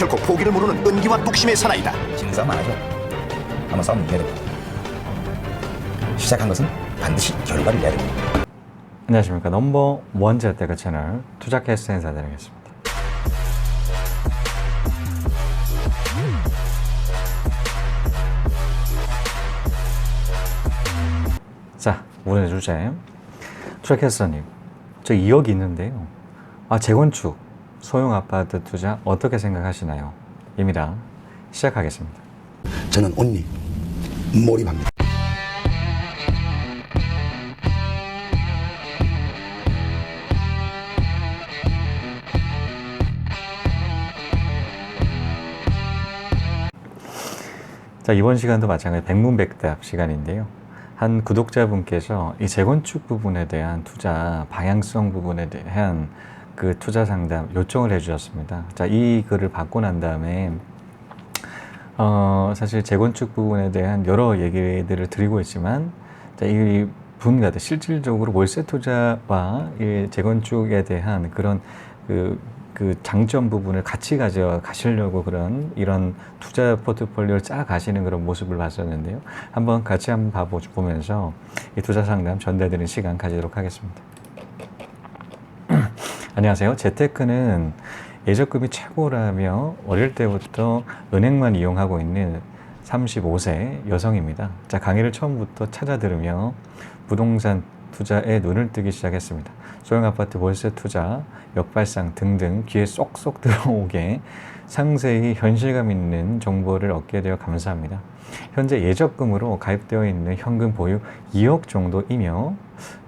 결코 포기를 모르는 끈기와 뚝심의 사나이다. 지는 싸움 안 하죠. 한번 싸우면 이겨야 됩니다. 시작한 것은 반드시 결과를 내야 됩니다. 안녕하십니까. 넘버 원 재테크 채널 투자캐스터 인사드리겠습니다. 자, 오늘의 주제. 투자캐스터님, 저 2억 있는데요. 재건축, 소형 아파트 투자 어떻게 생각하시나요? 입니다. 시작하겠습니다. 저는 온리 몰입합니다. 자, 이번 시간도 마찬가지 백문백답 시간인데요. 한 구독자분께서 이 재건축 부분에 대한 투자 방향성 부분에 대한 그 투자 상담 요청을 해주셨습니다. 자, 이 글을 받고 난 다음에 사실 재건축 부분에 대한 여러 얘기들을 드리고 있지만, 자, 이 분과 실질적으로 월세 투자와 이 재건축에 대한 그런 그 장점 부분을 같이 가져가시려고 이런 투자 포트폴리오를 짜 가시는 그런 모습을 봤었는데요. 같이 한번 보면서 이 투자 상담 전달드리는 시간 가지도록 하겠습니다. 안녕하세요. 재테크는 예적금이 최고라며 어릴 때부터 은행만 이용하고 있는 35세 여성입니다. 자, 강의를 처음부터 찾아 들으며 부동산 투자에 눈을 뜨기 시작했습니다. 소형 아파트 월세 투자, 역발상 등등 귀에 쏙쏙 들어오게 상세히 현실감 있는 정보를 얻게 되어 감사합니다. 현재 예적금으로 가입되어 있는 현금 보유 2억 정도이며,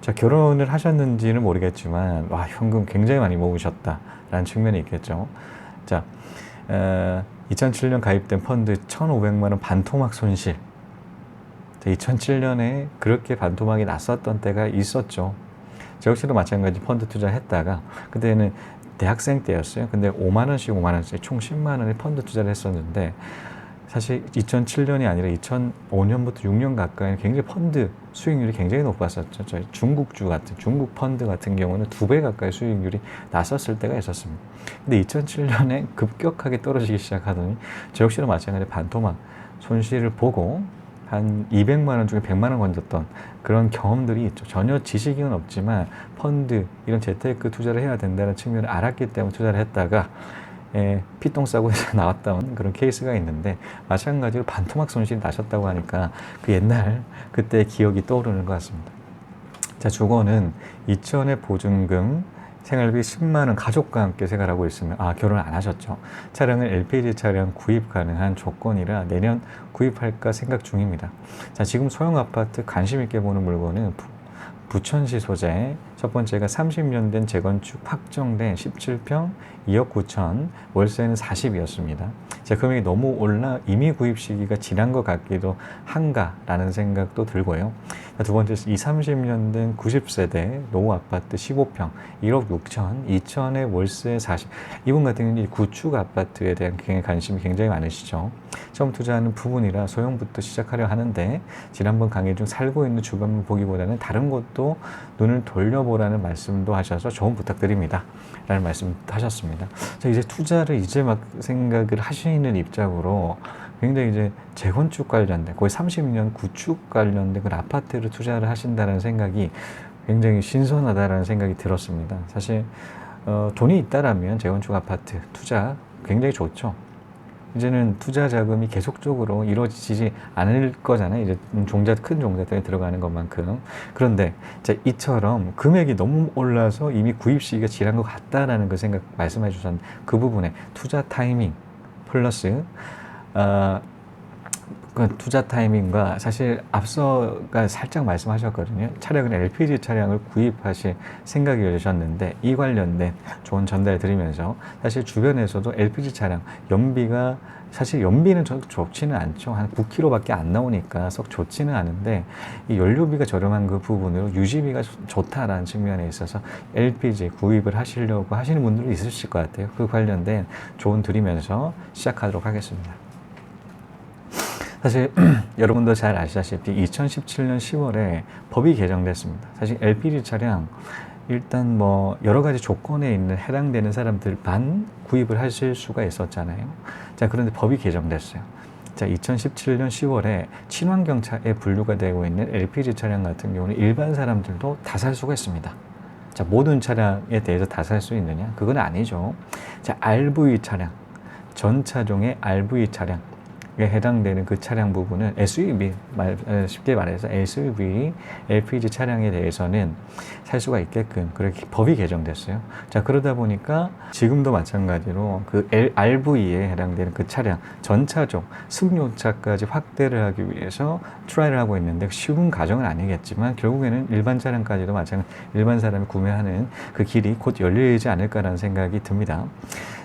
자, 결혼을 하셨는지는 모르겠지만 현금 굉장히 많이 모으셨다라는 측면이 있겠죠. 자, 2007년 가입된 펀드 1,500만 원 반토막 손실. 2007년에 그렇게 반토막이 났었던 때가 있었죠. 저 역시도 마찬가지 펀드 투자했다가, 그때는 대학생 때였어요. 근데 5만 원씩 총 10만 원의 펀드 투자를 했었는데, 사실 2007년이 아니라 2005년부터 6년 가까이 굉장히 펀드 수익률이 굉장히 높았었죠. 저희 중국 펀드 같은 경우는 2배 가까이 수익률이 났었을 때가 있었습니다. 근데 2007년에 급격하게 떨어지기 시작하더니 저 역시도 마찬가지 반토막 손실을 보고 한 200만 원 중에 100만 원 건졌던 그런 경험들이 있죠. 전혀 지식은 없지만 펀드, 이런 재테크 투자를 해야 된다는 측면을 알았기 때문에 투자를 했다가 피똥 싸고 나왔던 그런 케이스가 있는데, 마찬가지로 반토막 손실이 나셨다고 하니까 그때 기억이 떠오르는 것 같습니다. 자, 주거는 2천의 보증금, 생활비 10만 원 가족과 함께 생활하고 있으면, 결혼 안 하셨죠. 차량은 LPG 차량 구입 가능한 조건이라 내년 구입할까 생각 중입니다. 자, 지금 소형 아파트 관심 있게 보는 물건은 부천시 소재, 첫 번째가 30년 된 재건축 확정된 17평 2억 9천, 월세는 40이었습니다. 제 금액이 너무 올라 이미 구입 시기가 지난 것 같기도 한가라는 생각도 들고요. 두 번째, 30년 된 90세대 노후 아파트 15평 1억 6천, 2천에 월세 40. 이분 같은 경우는 구축 아파트에 대한 관심이 굉장히 많으시죠. 처음 투자하는 부분이라 소형부터 시작하려 하는데, 지난번 강의 중 살고 있는 주변만 보기보다는 다른 곳도 눈을 돌려보라는 말씀도 하셔서 조언 부탁드립니다 라는 말씀 하셨습니다. 자, 이제 투자를 막 생각을 하시는 입장으로 굉장히 이제 재건축 관련된, 거의 30년 구축 관련된 그 아파트를 투자를 하신다는 생각이 굉장히 신선하다라는 생각이 들었습니다. 사실 돈이 있다라면 재건축 아파트 투자 굉장히 좋죠. 이제는 투자 자금이 계속적으로 이루어지지 않을 거잖아요. 이제 큰 종잣돈에 들어가는 것만큼. 그런데 이처럼 금액이 너무 올라서 이미 구입 시기가 지난 것 같다라는 그 생각 말씀해 주셨는데, 그 부분에 투자 타이밍 플러스 그 투자 타이밍과, 사실 앞서가 살짝 말씀하셨거든요. 차량은 LPG 차량을 구입하실 생각이셨는데, 이 관련된 조언 전달 드리면서, 사실 주변에서도 LPG 차량 연비가, 사실 연비는 좋지는 않죠. 한 9km밖에 안 나오니까 썩 좋지는 않은데, 이 연료비가 저렴한 그 부분으로 유지비가 좋다라는 측면에 있어서 LPG 구입을 하시려고 하시는 분들도 있으실 것 같아요. 그 관련된 조언 드리면서 시작하도록 하겠습니다. 사실 여러분도 잘 아시다시피 2017년 10월에 법이 개정됐습니다. 사실 LPG 차량 일단 뭐 여러 가지 조건에 있는 해당되는 사람들만 구입을 하실 수가 있었잖아요. 자, 그런데 법이 개정됐어요. 자, 2017년 10월에 친환경차에 분류가 되고 있는 LPG 차량 같은 경우는 일반 사람들도 다 살 수가 있습니다. 자, 모든 차량에 대해서 다 살 수 있느냐? 그건 아니죠. 자, RV 차량, 전 차종의 RV 차량에 해당되는 그 차량 부분은 SUV, 쉽게 말해서 SUV, LPG 차량에 대해서는 살 수가 있게끔 그렇게 법이 개정됐어요. 자, 그러다 보니까 지금도 마찬가지로 그 RV에 해당되는 그 차량, 전 차종, 승용차까지 확대를 하기 위해서 트라이를 하고 있는데 쉬운 과정은 아니겠지만 결국에는 일반 차량까지도 마찬가지로 일반 사람이 구매하는 그 길이 곧 열리지 않을까라는 생각이 듭니다.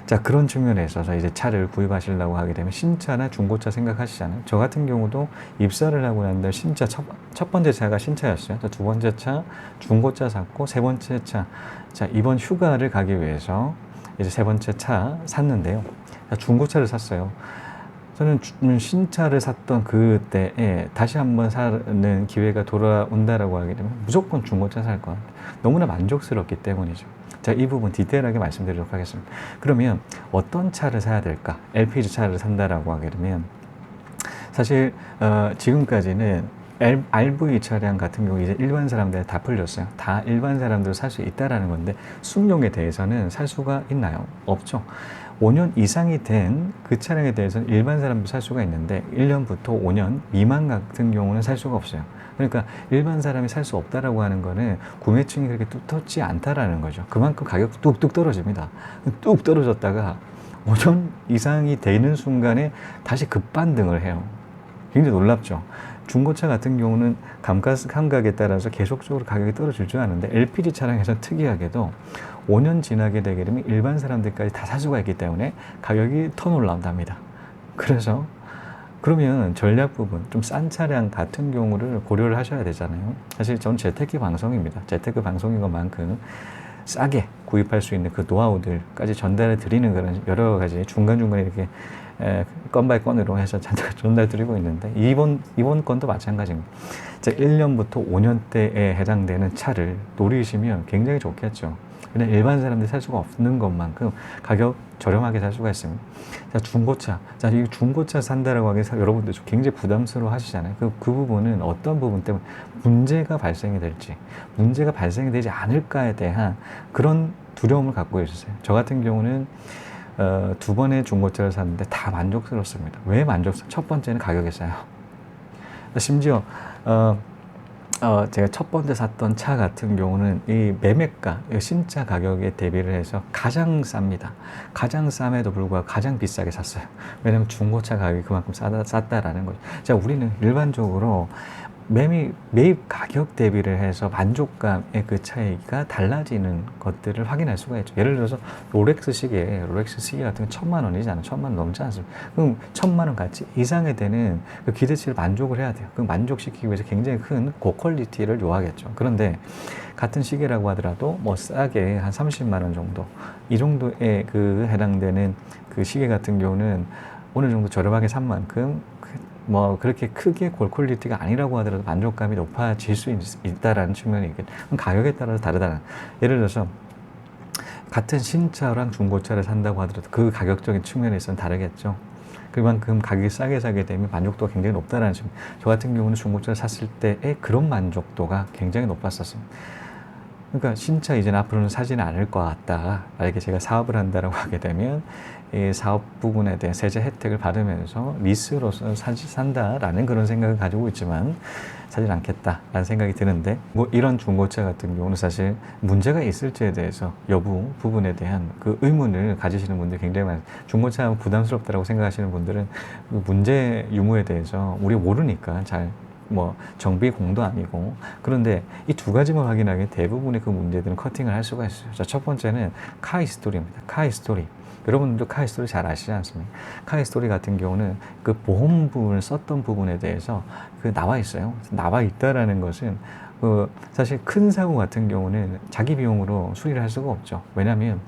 자, 그런 측면에 있어서 이제 차를 구입하시려고 하게 되면 신차나 중고차 생각하시잖아요. 저 같은 경우도 입사를 하고 난 다음에 신차 첫 번째 차가 신차였어요. 두 번째 차 중고차 샀고 세 번째 차, 자, 이번 휴가를 가기 위해서 이제 세 번째 차 샀는데요. 중고차를 샀어요. 저는 신차를 샀던 그때에 다시 한번 사는 기회가 돌아온다라고 하게 되면 무조건 중고차 살 것 같아요. 너무나 만족스럽기 때문이죠. 자, 이 부분 디테일하게 말씀드리도록 하겠습니다. 그러면 어떤 차를 사야 될까? LPG 차를 산다라고 하게 되면 사실 지금까지는 RV 차량 같은 경우 이제 일반 사람들 다 풀렸어요. 다 일반 사람들 살 수 있다라는 건데 승용에 대해서는 살 수가 있나요? 없죠. 5년 이상이 된 그 차량에 대해서는 일반 사람도 살 수가 있는데 1년부터 5년 미만 같은 경우는 살 수가 없어요. 그러니까 일반 사람이 살 수 없다라고 하는 거는 구매층이 그렇게 두텁지 않다라는 거죠. 그만큼 가격도 뚝뚝 떨어집니다. 뚝 떨어졌다가 5년 이상이 되는 순간에 다시 급반등을 해요. 굉장히 놀랍죠. 중고차 같은 경우는 감각에 따라서 계속적으로 가격이 떨어질 줄 아는데 LPG 차량에서는 특이하게도 5년 지나게 되게 되면 일반 사람들까지 다 살 수가 있기 때문에 가격이 더 올라온답니다. 그래서 그러면 전략 부분, 좀 싼 차량 같은 경우를 고려를 하셔야 되잖아요. 사실 전 재테크 방송입니다. 재테크 방송인 것만큼 싸게 구입할 수 있는 그 노하우들까지 전달해 드리는 그런 여러 가지 중간중간에 이렇게 건 바이 건으로 해서 전달 드리고 있는데 이번 건도 마찬가지입니다. 1년부터 5년대에 해당되는 차를 노리시면 굉장히 좋겠죠. 그냥 일반 사람들이 살 수가 없는 것만큼 가격 저렴하게 살 수가 있습니다. 자, 중고차. 자, 이 중고차 산다라고 하기 위해서 여러분들 굉장히 부담스러워 하시잖아요. 그 부분은 어떤 부분 때문에 문제가 발생이 될지, 문제가 발생이 되지 않을까에 대한 그런 두려움을 갖고 있으세요. 저 같은 경우는 두 번의 중고차를 샀는데 다 만족스럽습니다. 왜 만족스러워요? 첫 번째는 가격이 싸요. 심지어 제가 첫 번째 샀던 차 같은 경우는 이 매매가, 신차 가격에 대비를 해서 가장 쌉니다. 가장 쌈에도 불구하고 가장 비싸게 샀어요. 왜냐하면 중고차 가격이 그만큼 쌌다라는 거죠. 자, 우리는 일반적으로 매입 가격 대비를 해서 만족감의 그 차이가 달라지는 것들을 확인할 수가 있죠. 예를 들어서 롤렉스 시계 같은 건 1,000만 원이잖아요. 1,000만 원 넘지 않습니다. 그럼 1,000만 원 가치 이상이 되는 그 기대치를 만족을 해야 돼요. 그 만족시키기 위해서 굉장히 큰 고퀄리티를 요하겠죠. 그런데 같은 시계라고 하더라도 뭐 싸게 한 30만 원 정도, 이 정도에 그 해당되는 그 시계 같은 경우는 어느 정도 저렴하게 산 만큼 뭐 그렇게 크게 고퀄리티가 아니라고 하더라도 만족감이 높아질 수 있다라는 측면이 있겠죠. 가격에 따라서 다르다는. 예를 들어서 같은 신차랑 중고차를 산다고 하더라도 그 가격적인 측면에서는 다르겠죠. 그만큼 가격이 싸게 사게 되면 만족도가 굉장히 높다라는 측면. 저 같은 경우는 중고차를 샀을 때의 그런 만족도가 굉장히 높았었습니다. 그러니까 신차 이제는 앞으로는 사지는 않을 것 같다. 만약에 제가 사업을 한다라고 하게 되면 이 사업 부분에 대한 세제 혜택을 받으면서 리스로서 산다라는 그런 생각을 가지고 있지만 사지 않겠다라는 생각이 드는데, 뭐 이런 중고차 같은 경우는 사실 문제가 있을지에 대해서 여부 부분에 대한 그 의문을 가지시는 분들이 굉장히 많아요. 중고차 하면 부담스럽다라고 생각하시는 분들은 그 문제 유무에 대해서 우리가 모르니까 잘 뭐 정비 공도 아니고. 그런데 이 두 가지만 확인하면 대부분의 그 문제들은 커팅을 할 수가 있어요. 자, 첫 번째는 카 히스토리입니다. 카 히스토리. 여러분들도 카 히스토리 잘 아시지 않습니까? 카 히스토리 같은 경우는 그 보험 부분을 썼던 부분에 대해서 그 나와 있어요. 나와 있다라는 것은 그 사실 큰 사고 같은 경우는 자기 비용으로 수리를 할 수가 없죠. 왜냐하면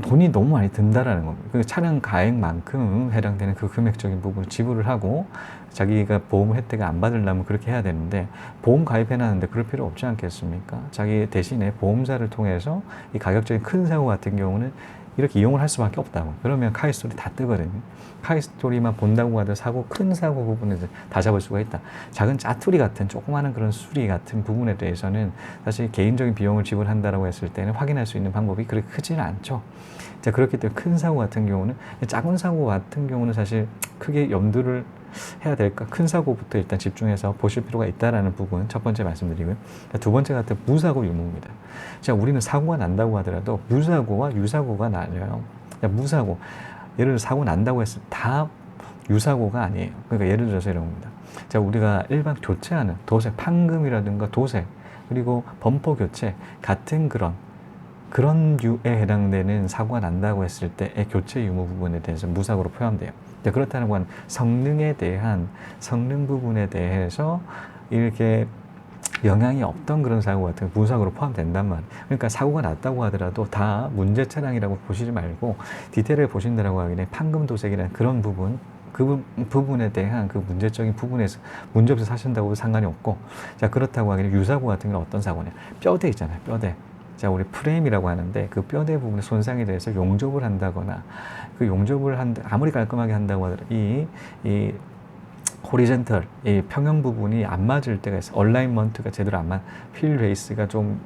돈이 너무 많이 든다라는 겁니다. 그 차량 가액만큼 해당되는 그 금액적인 부분을 지불을 하고 자기가 보험 혜택을 안 받으려면 그렇게 해야 되는데 보험 가입해놨는데 그럴 필요 없지 않겠습니까? 자기 대신에 보험사를 통해서 이 가격적인 큰 사고 같은 경우는 이렇게 이용을 할 수밖에 없다고. 그러면 카이스토리 다 뜨거든요. 카이스토리만 본다고 하더라도 사고, 큰 사고 부분에 다 잡을 수가 있다. 작은 짜투리 같은 조그마한 그런 수리 같은 부분에 대해서는 사실 개인적인 비용을 지불한다라고 했을 때는 확인할 수 있는 방법이 그렇게 크지는 않죠. 자, 그렇기 때문에 큰 사고 같은 경우는, 작은 사고 같은 경우는 사실 크게 염두를 해야 될까? 큰 사고부터 일단 집중해서 보실 필요가 있다라는 부분 첫 번째 말씀드리고요. 두 번째 같은 무사고 유무입니다. 자, 우리는 사고가 난다고 하더라도 무사고와 유사고가 나뉘어요. 무사고, 예를 들어 사고 난다고 했을 때 다 유사고가 아니에요. 그러니까 예를 들어서 이런 겁니다. 자, 우리가 일반 교체하는 도색, 판금이라든가 도색, 그리고 범퍼 교체 같은 그런 류에 해당되는 사고가 난다고 했을 때의 교체 유무 부분에 대해서 무사고로 포함돼요. 그렇다는 건 성능에 대한 성능 부분에 대해서 이렇게 영향이 없던 그런 사고 같은 무사고로 포함된단 말이에요. 그러니까 사고가 났다고 하더라도 다 문제 차량이라고 보시지 말고 디테일을 보신다라고 하기에 판금 도색이라는 그런 부분, 그 부분에 대한 그 문제적인 부분에서 문제 없이 사신다고 상관이 없고, 자, 그렇다고 하기에 유사고 같은 경우는 어떤 사고냐? 뼈대 있잖아요, 뼈대. 자, 우리 프레임이라고 하는데 그 뼈대 부분에 손상에 대해서 용접을 한다거나 그 용접을 아무리 깔끔하게 한다고 하더라도 이 호리젠털, 이 평형 부분이 안 맞을 때가 있어. 얼라인먼트가 제대로 안 휠 베이스가 좀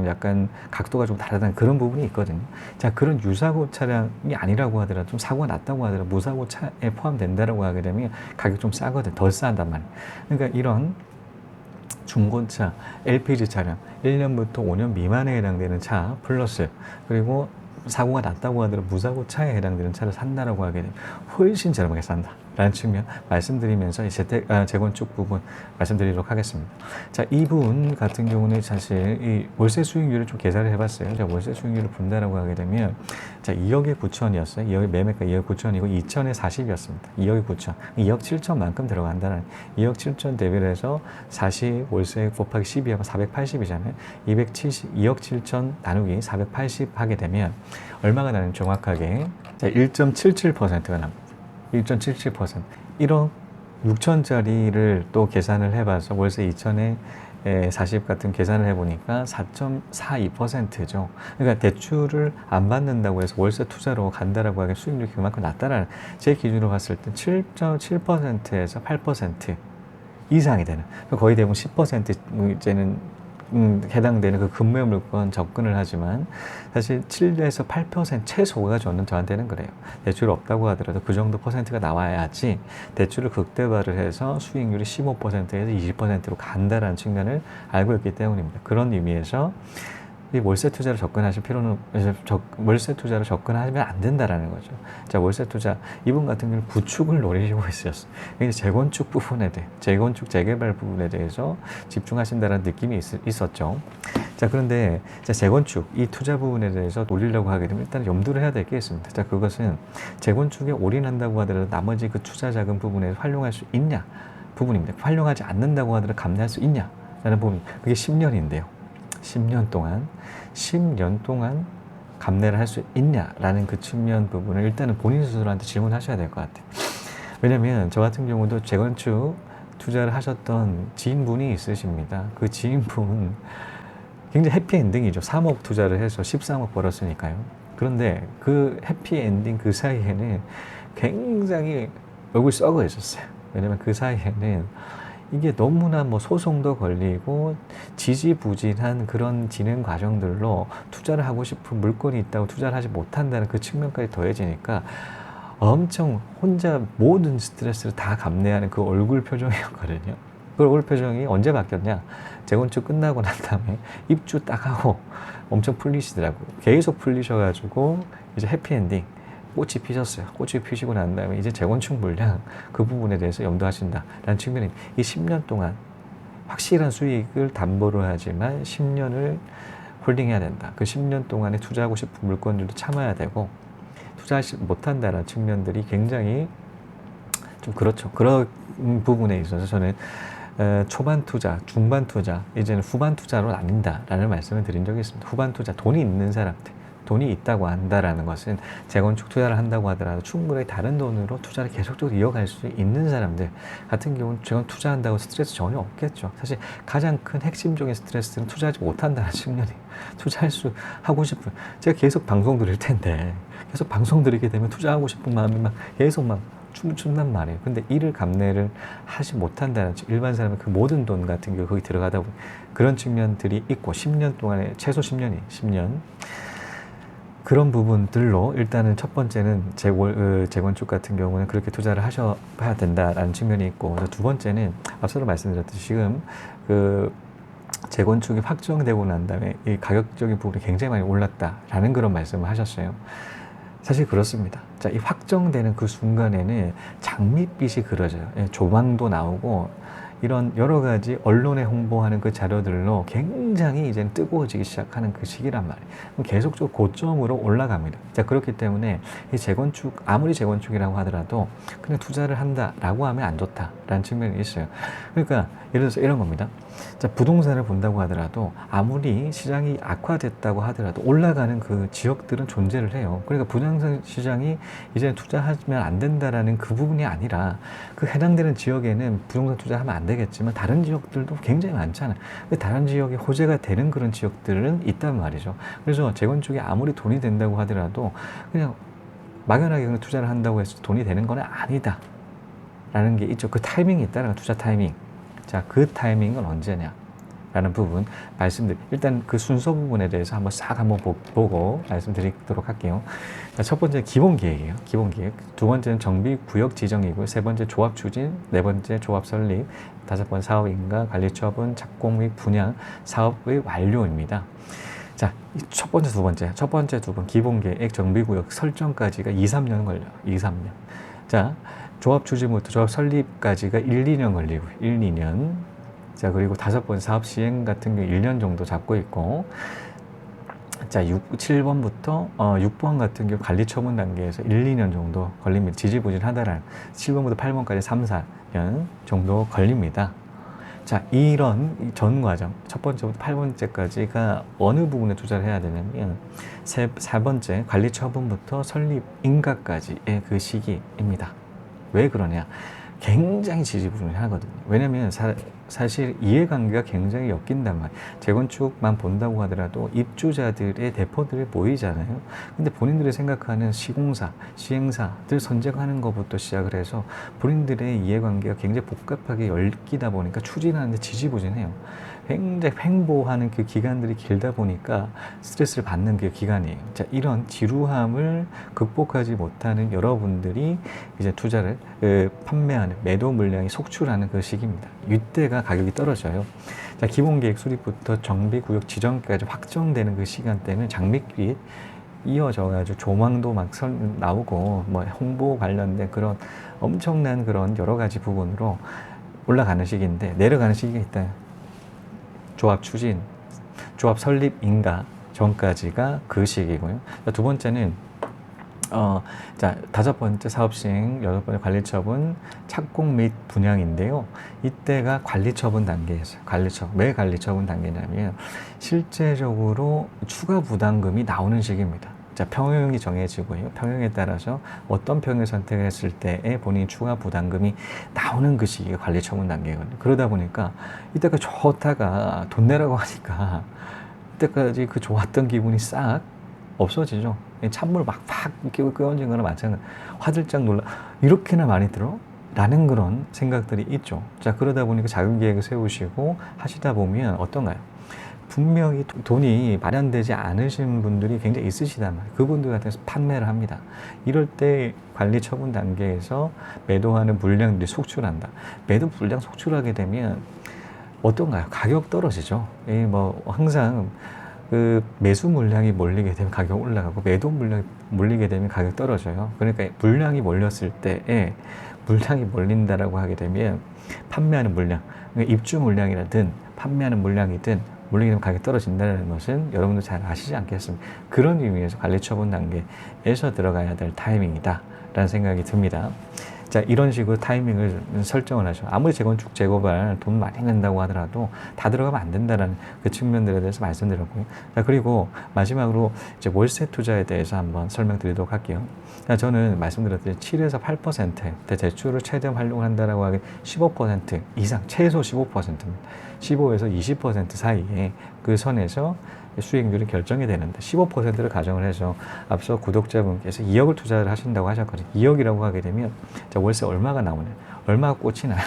약간 각도가 좀 다르다는 그런 부분이 있거든요. 자, 그런 유사고 차량이 아니라고 하더라도 좀 사고가 났다고 하더라도 무사고 차에 포함된다라고 하게 되면 가격 좀 싸거든. 덜 싸단 말이에요. 그러니까 이런 중고차, LPG 차량, 1년부터 5년 미만에 해당되는 차 플러스, 그리고 사고가 났다고 하더라도 무사고 차에 해당되는 차를 산다라고 하게 되면 훨씬 저렴하게 산다 라는 측면 말씀드리면서 재건축 부분 말씀드리도록 하겠습니다. 자, 이 부분 같은 경우는 사실 이 월세 수익률을 좀 계산을 해봤어요. 자, 월세 수익률을 본다라고 하게 되면, 자, 2억에 9천이었어요. 2억의 매매가 2억 9천이고 2천에 40이었습니다. 2억에 9천. 2억 7천만큼 들어간다는, 2억 7천 대비를 해서 40 월세 곱하기 12하면 480이잖아요. 2억 7천 나누기 480 하게 되면 얼마가 나는 정확하게, 자, 1.77%가 납니다. 1.77%. 1억 6천짜리를 또 계산을 해봐서 월세 2천에 40 같은 계산을 해보니까 4.42%죠. 그러니까 대출을 안 받는다고 해서 월세 투자로 간다라고 하기엔 수익률이 그만큼 낮다라는, 제 기준으로 봤을 때 7.7%에서 8% 이상이 되는, 거의 대부분 10% 이제는 해당되는 그 금매 물건 접근을 하지만 사실 7에서 8% 최소가 저한테는 그래요. 대출이 없다고 하더라도 그 정도 퍼센트가 나와야지 대출을 극대화를 해서 수익률이 15%에서 20%로 간다라는 측면을 알고 있기 때문입니다. 그런 의미에서 이 월세 투자를 접근하실 필요는, 월세 투자로 접근하면 안 된다라는 거죠. 자, 월세 투자, 이분 같은 경우는 구축을 노리시고 있었어요. 재건축 부분에 대해, 재건축, 재개발 부분에 대해서 집중하신다는 느낌이 있었죠. 자, 그런데 재건축, 이 투자 부분에 대해서 노리려고 하게 되면 일단 염두를 해야 될 게 있습니다. 자, 그것은 재건축에 올인한다고 하더라도 나머지 그 투자 자금 부분에 활용할 수 있냐 부분입니다. 활용하지 않는다고 하더라도 감내할 수 있냐라는 부분, 그게 10년인데요. 10년 동안 감내를 할 수 있냐라는 그 측면 부분을 일단은 본인 스스로한테 질문하셔야 될 것 같아요. 왜냐면 저 같은 경우도 재건축 투자를 하셨던 지인분이 있으십니다. 그 지인분 굉장히 해피엔딩이죠. 3억 투자를 해서 13억 벌었으니까요. 그런데 그 해피엔딩 그 사이에는 굉장히 얼굴이 썩어 있었어요. 왜냐면 그 사이에는 이게 너무나 뭐 소송도 걸리고 지지부진한 그런 진행 과정들로 투자를 하고 싶은 물건이 있다고 투자를 하지 못한다는 그 측면까지 더해지니까 엄청 혼자 모든 스트레스를 다 감내하는 그 얼굴 표정이었거든요. 그 얼굴 표정이 언제 바뀌었냐? 재건축 끝나고 난 다음에 입주 딱 하고 엄청 풀리시더라고요. 계속 풀리셔가지고 이제 해피엔딩. 꽃이 피셨어요. 꽃이 피시고 난 다음에 이제 재건축 물량 그 부분에 대해서 염두하신다라는 측면이, 이 10년 동안 확실한 수익을 담보를 하지만 10년을 홀딩해야 된다. 그 10년 동안에 투자하고 싶은 물건들도 참아야 되고 투자하지 못한다는 측면들이 굉장히 좀 그렇죠. 그런 부분에 있어서 저는 초반 투자, 중반 투자, 이제는 후반 투자로 나뉜다라는 말씀을 드린 적이 있습니다. 후반 투자, 돈이 있는 사람들, 돈이 있다고 한다라는 것은 재건축 투자를 한다고 하더라도 충분히 다른 돈으로 투자를 계속적으로 이어갈 수 있는 사람들 같은 경우는 재건 투자한다고 스트레스 전혀 없겠죠. 사실 가장 큰 핵심적인 스트레스는 투자하지 못한다는 측면이에요. 투자할 수 하고 싶은 제가 계속 방송 드릴 텐데 계속 방송 드리게 되면 투자하고 싶은 마음이 막 계속 막 춤춘단 말이에요. 근데 이를 감내를 하지 못한다는 일반 사람의 그 모든 돈 같은 경우 거기 들어가다 보니 그런 측면들이 있고 10년 동안에 최소 10년 그런 부분들로 일단은 첫 번째는 재건축 같은 경우는 그렇게 투자를 하셔야 된다라는 측면이 있고 두 번째는 앞서도 말씀드렸듯이 지금 그 재건축이 확정되고 난 다음에 이 가격적인 부분이 굉장히 많이 올랐다라는 그런 말씀을 하셨어요. 사실 그렇습니다. 자, 이 확정되는 그 순간에는 장밋빛이 그려져요. 조망도 나오고 이런 여러 가지 언론에 홍보하는 그 자료들로 굉장히 이제 뜨거워지기 시작하는 그 시기란 말이에요. 계속적으로 고점으로 올라갑니다. 자, 그렇기 때문에 이 재건축, 아무리 재건축이라고 하더라도 그냥 투자를 한다라고 하면 안 좋다라는 측면이 있어요. 그러니까 예를 들어서 이런 겁니다. 자, 부동산을 본다고 하더라도 아무리 시장이 악화됐다고 하더라도 올라가는 그 지역들은 존재를 해요. 그러니까 부동산 시장이 이제 투자하면 안 된다라는 그 부분이 아니라 그 해당되는 지역에는 부동산 투자하면 안 되겠지만 다른 지역들도 굉장히 많잖아요. 다른 지역이 호재가 되는 그런 지역들은 있단 말이죠. 그래서 재건축이 아무리 돈이 된다고 하더라도 그냥 막연하게 그냥 투자를 한다고 해서 돈이 되는 건 아니다 라는 게 있죠. 그 타이밍이 있다는 투자 타이밍. 자, 그 타이밍은 언제냐 라는 부분 일단 그 순서 부분에 대해서 한번 보고 말씀드리도록 할게요. 자, 첫 번째 기본 계획이에요. 기본 계획. 두 번째는 정비 구역 지정이고요. 세 번째 조합 추진, 네 번째 조합 설립, 다섯 번째 사업 인가, 관리 처분, 착공 및 분양, 사업의 완료입니다. 자, 첫 번째, 두 번 기본 계획, 정비 구역 설정까지가 2-3년 걸려요. 2-3년. 자, 조합 추진부터 조합 설립까지가 1-2년 걸리고 1-2년. 자, 그리고 다섯 번째 사업 시행 같은 경우 1년 정도 잡고 있고, 자, 7번부터 6번 같은 경우 관리 처분 단계에서 1-2년 정도 걸립니다. 지지부진하다라는 7번부터 8번까지 3-4년 정도 걸립니다. 자, 이런 전 과정, 첫 번째부터 8번째까지가 어느 부분에 투자를 해야 되냐면, 세 번째 관리 처분부터 설립 인가까지의 그 시기입니다. 왜 그러냐? 굉장히 지지부진하거든요. 왜냐면 사실 이해관계가 굉장히 엮인단 말이에요. 재건축만 본다고 하더라도 입주자들의 대포들이 모이잖아요. 근데 본인들이 생각하는 시공사, 시행사들 선정하는 것부터 시작을 해서 본인들의 이해관계가 굉장히 복잡하게 엮이다 보니까 추진하는데 지지부진해요. 굉장히 횡보하는 그 기간들이 길다 보니까 스트레스를 받는 그 기간이에요. 자, 이런 지루함을 극복하지 못하는 여러분들이 이제 투자를 판매하는 매도 물량이 속출하는 그 시기입니다. 이때가 가격이 떨어져요. 자, 기본 계획 수립부터 정비 구역 지정까지 확정되는 그 시간대는 장밋빛 이어져 가지고 조망도 막 나오고 뭐 홍보 관련된 그런 엄청난 그런 여러 가지 부분으로 올라가는 시기인데, 내려가는 시기가 있다. 조합 추진, 조합 설립 인가 전까지가 그 시기고요. 두 번째는 자, 다섯 번째 사업 시행, 여섯 번째 관리 처분, 착공 및 분양인데요. 이때가 관리 처분 단계에서 왜 관리 처분 단계냐면 실제적으로 추가 부담금이 나오는 시기입니다. 자, 평형이 정해지고요. 평형에 따라서 어떤 평형을 선택했을 때에 본인이 추가 부담금이 나오는 그 시기가 관리 처분 단계거든요. 그러다 보니까 이때까지 좋다가 돈 내라고 하니까 이때까지 그 좋았던 기분이 싹 없어지죠. 찬물 막 끼얹은 거나 마찬가지. 화들짝 놀라, 이렇게나 많이 들어? 라는 그런 생각들이 있죠. 자, 그러다 보니까 작은 계획을 세우시고 하시다 보면 어떤가요? 분명히 돈이 마련되지 않으신 분들이 굉장히 있으시단 말이에요. 그분들 같은 경우 판매를 합니다. 이럴 때 관리 처분 단계에서 매도하는 물량들이 속출한다. 매도 물량 속출하게 되면 어떤가요? 가격 떨어지죠. 뭐 항상 그 매수 물량이 몰리게 되면 가격 올라가고 매도 물량이 몰리게 되면 가격 떨어져요. 그러니까 물량이 몰렸을 때에 물량이 몰린다라고 하게 되면 판매하는 물량, 그러니까 입주 물량이라든 판매하는 물량이든 몰리게 되면 가격이 떨어진다는 것은 여러분도 잘 아시지 않겠습니까? 그런 의미에서 관리 처분 단계에서 들어가야 될 타이밍이다 라는 생각이 듭니다. 자, 이런 식으로 타이밍을 설정을 하죠. 아무리 재건축, 재개발 돈 많이 낸다고 하더라도 다 들어가면 안 된다는 그 측면들에 대해서 말씀드렸고요. 자, 그리고 마지막으로 이제 월세 투자에 대해서 한번 설명드리도록 할게요. 자, 저는 말씀드렸듯이 7에서 8%대 대출을 최대한 활용을 한다라고 하기 15% 이상, 최소 15%입니다. 15에서 20% 사이에 그 선에서 수익률이 결정이 되는데 15%를 가정을 해서 앞서 구독자분께서 2억을 투자를 하신다고 하셨거든요. 2억이라고 하게 되면 자, 월세 얼마가 나오냐? 얼마가 꽂히나요?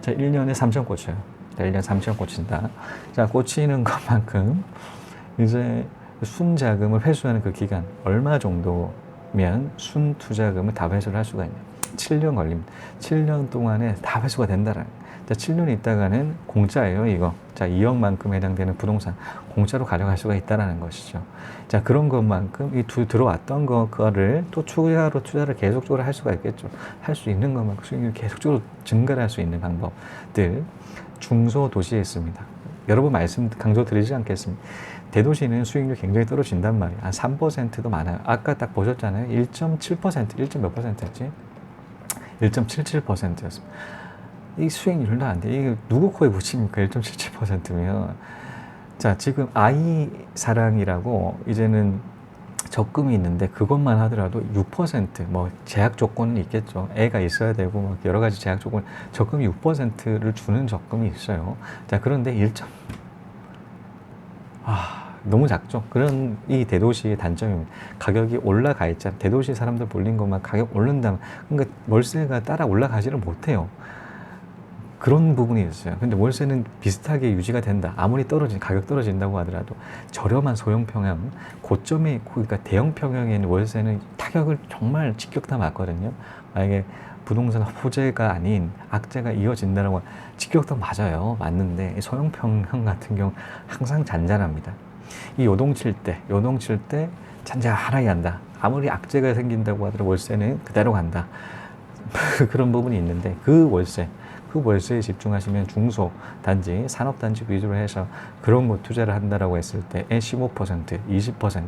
자, 1년에 3천 꽂혀요. 자, 1년 3천 꽂힌다. 자, 꽂히는 것만큼 이제 순자금을 회수하는 그 기간 얼마 정도면 순투자금을 다 회수를 할 수가 있냐? 7년 걸립니다. 7년 동안에 다 회수가 된다라는. 자, 7년 있다가는 공짜예요, 이거. 자, 2억만큼 해당되는 부동산 공짜로 가져갈 수가 있다라는 것이죠. 자, 그런 것만큼 이 들어왔던 거를 또 추가로 투자를 계속적으로 할 수가 있겠죠. 할 수 있는 것만큼 수익률이 계속적으로 증가할 수 있는 방법들 중소도시에 있습니다. 여러 번 강조 드리지 않겠습니다. 대도시는 수익률이 굉장히 떨어진단 말이에요. 한 3%도 많아요. 아까 딱 보셨잖아요. 1.7%, 1. 몇 %였지? 1.77%였습니다. 이 수익률도 안 돼. 이게 누구 코에 붙입니까? 1.77%면. 자, 지금 아이 사랑이라고 이제는 적금이 있는데 그것만 하더라도 6% 뭐 제약 조건은 있겠죠. 애가 있어야 되고 뭐 여러 가지 제약 조건, 적금이 6%를 주는 적금이 있어요. 자, 그런데 너무 작죠. 그런 이 대도시의 단점입니다. 가격이 올라가 있잖아요. 대도시 사람들 몰린 것만 가격 오른다면 그러니까 월세가 따라 올라가지를 못해요. 그런 부분이 있어요. 근데 월세는 비슷하게 유지가 된다. 아무리 가격 떨어진다고 하더라도 저렴한 소형 평형, 고점에, 그러니까 대형 평형에 있는 월세는 타격을 정말 직격타 맞거든요. 만약에 부동산 호재가 아닌 악재가 이어진다라고 직격타 맞아요. 맞는데 소형 평형 같은 경우 항상 잔잔합니다. 이 요동칠 때 잔잔하게 간다. 아무리 악재가 생긴다고 하더라도 월세는 그대로 간다. 그런 부분이 있는데 그 월세에 집중하시면 중소단지, 산업단지 위주로 해서 그런 거 투자를 한다라고 했을 때 15%, 20%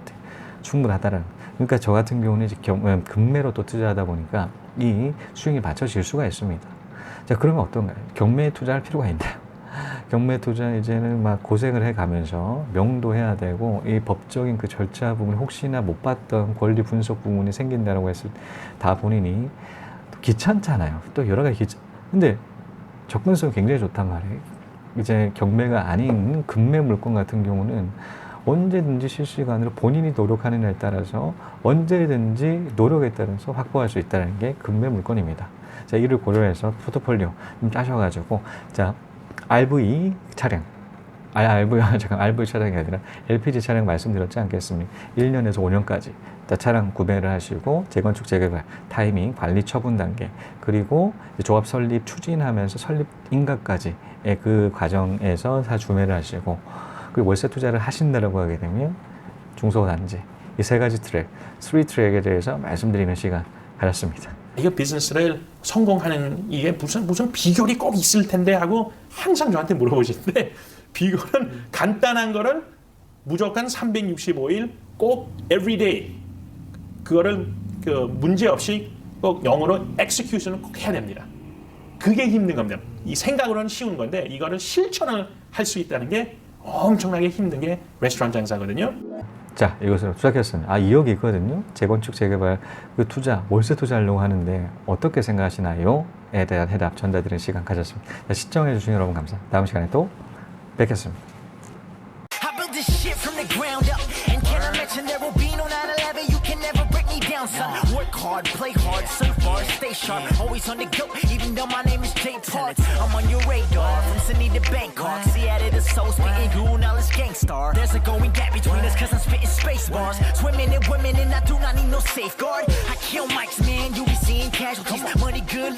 충분하다라는. 그러니까 저 같은 경우는 금매로 또 투자하다 보니까 이 수익이 받쳐질 수가 있습니다. 자, 그러면 어떤가요? 경매에 투자할 필요가 있나요? 경매 투자 이제는 막 고생을 해가면서 명도해야 되고 이 법적인 그 절차 부분 혹시나 못 봤던 권리 분석 부분이 생긴다라고 했을 때 다 본인이 귀찮잖아요. 또 여러 가지 근데 접근성이 굉장히 좋단 말이에요. 이제 경매가 아닌 금매 물건 같은 경우는 언제든지 실시간으로 본인이 노력하느냐에 따라서 언제든지 노력에 따라서 확보할 수 있다는 게 금매 물건입니다. 자, 이를 고려해서 포트폴리오 좀 짜셔가지고 자, RV 차량, RV 차량이 아니라 LPG 차량 말씀드렸지 않겠습니까? 1년에서 5년까지 차량 구매를 하시고 재건축, 재개발, 타이밍, 관리, 처분 단계, 그리고 조합 설립 추진하면서 설립 인가까지의 그 과정에서 다 구매를 하시고 그리고 월세 투자를 하신다라고 하게 되면 중소단지 이 세 가지 트랙, 3트랙에 대해서 말씀드리는 시간 가졌습니다. 이거 비즈니스를 성공하는 이게 무슨 비결이 꼭 있을 텐데 하고 항상 저한테 물어보시는데 비결은 간단한 거를 무조건 365일 꼭 everyday 그거를 문제 없이 꼭 영어로 execution을 꼭 해야 됩니다. 그게 힘든 겁니다. 이 생각으로는 쉬운 건데 이거를 실천을 할 수 있다는 게 엄청나게 힘든 게 레스토랑 장사거든요. 자, 이것으로 시작했습니다. 2억이 있거든요. 재건축, 재개발, 그 투자, 월세 투자하려고 하는데 어떻게 생각하시나요? 에 대한 해답 전달드리는 시간 가졌습니다. 자, 시청해 주신 여러분 감사합니다. 다음 시간에 또 뵙겠습니다. Work hard, play hard, surf hard, stay sharp. Always on the go, even though my name is Jay Talk. I'm on your radar, from Sydney to Bangkok. Seattle to Seoul, spitting cool knowledge gangstar. There's a going gap between us, cause I'm spitting space bars. Swimming in women, and I do not need no safeguard. I kill mics, man, you be seeing casualties. Money good,